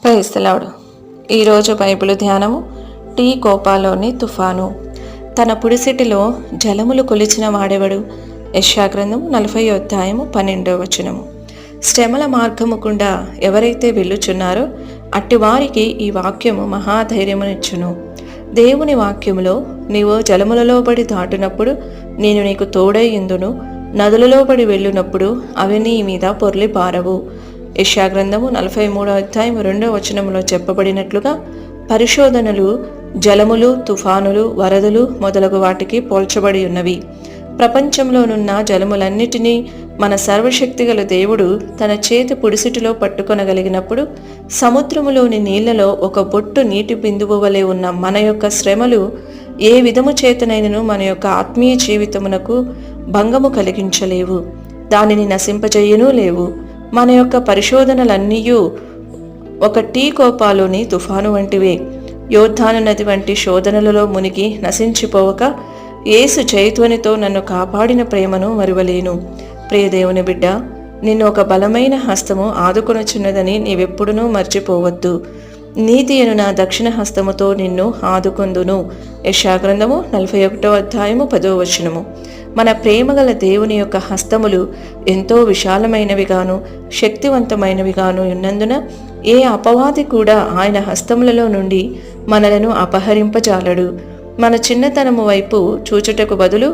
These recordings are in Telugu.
Praise the lord. ఈరోజు బైబిల్ ధ్యానము టీ కోపాలోని తుఫాను. తన పుడిసిటిలో జలములు కొలిచిన వాడెవడు? యెషయా గ్రంథము 40వ అధ్యాయము 12వ వచనము. శ్రమల మార్గము గుండా ఎవరైతే వెళ్ళుచున్నారో అట్టి వారికి ఈ వాక్యము మహాధైర్యమునిచ్చును. దేవుని వాక్యములో నీవు జలములలో పడి దాటునప్పుడు నేను నీకు తోడైయుందును, నదులలో పడి వెళ్ళునప్పుడు అవి నీ మీద పొర్లి పారవు. యెషయా గ్రంథము 43వ అధ్యాయం 2వ వచనములో చెప్పబడినట్లుగా పరిశోధనలు జలములు, తుఫానులు, వరదలు మొదలగు వాటికి పోల్చబడి ఉన్నవి. ప్రపంచంలోనున్న జలములన్నిటినీ మన సర్వశక్తిగల దేవుడు తన చేతి పుడిసిటిలో పట్టుకొనగలిగినప్పుడు సముద్రములోని నీళ్లలో ఒక బొట్టు నీటి బిందువు వలె ఉన్న మన యొక్క శ్రమలు ఏ విధము చేతనైనను మన యొక్క ఆత్మీయ జీవితమునకు భంగము కలిగించలేవు, దానిని నశింపజేయనూ లేవు. మన యొక్క పరిశోధనలన్నీయూ ఒక టీ కోపాలోని తుఫాను వంటివే. యోర్దాను నది వంటి శోధనలలో మునిగి నశించిపోవక యేసు చైతన్యతో నన్ను కాపాడిన ప్రేమను మరువలేను. ప్రియదేవుని బిడ్డ, నిన్ను ఒక బలమైన హస్తము ఆదుకొనుచున్నదని నీవెప్పుడునూ మర్చిపోవద్దు. నీతి అను నా దక్షిణ హస్తముతో నిన్ను ఆదుకొందును. యెషయా గ్రంథము 41వ అధ్యాయము 10వ వచనము. మన ప్రేమగల దేవుని యొక్క హస్తములు ఎంతో విశాలమైనవిగాను శక్తివంతమైనవిగాను ఉన్నందున ఏ అపవాది కూడా ఆయన హస్తములలో నుండి మనలను అపహరింపజాలడు. మన చిన్నతనము వైపు చూచుటకు బదులు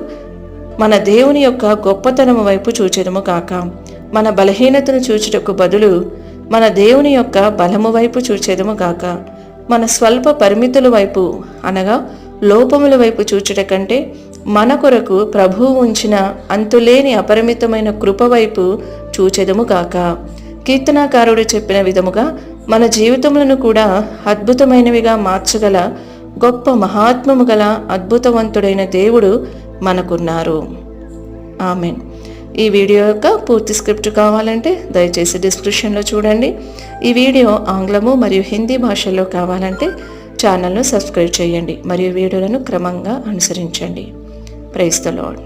మన దేవుని యొక్క గొప్పతనము వైపు చూచెదము కాక, మన బలహీనతను చూచుటకు బదులు మన దేవుని యొక్క బలము వైపు చూచెదము గాక. మన స్వల్ప పరిమితుల వైపు అనగా లోపముల వైపు చూచుట కంటే మన కొరకు ప్రభువు ఉంచిన అంతులేని అపరిమితమైన కృప వైపు చూచెదము గాక. కీర్తనాకారుడు చెప్పిన విధముగా మన జీవితములను కూడా అద్భుతమైనవిగా మార్చగల గొప్ప మహాత్మము గల అద్భుతవంతుడైన దేవుడు మనకున్నారు. ఆమెన్. ఈ వీడియో యొక్క పూర్తి స్క్రిప్ట్ కావాలంటే దయచేసి డిస్క్రిప్షన్లో చూడండి. ఈ వీడియో ఆంగ్లము మరియు హిందీ భాషల్లో కావాలంటే ఛానల్ను సబ్స్క్రైబ్ చేయండి మరియు వీడియోలను క్రమంగా అనుసరించండి. Praise the lord.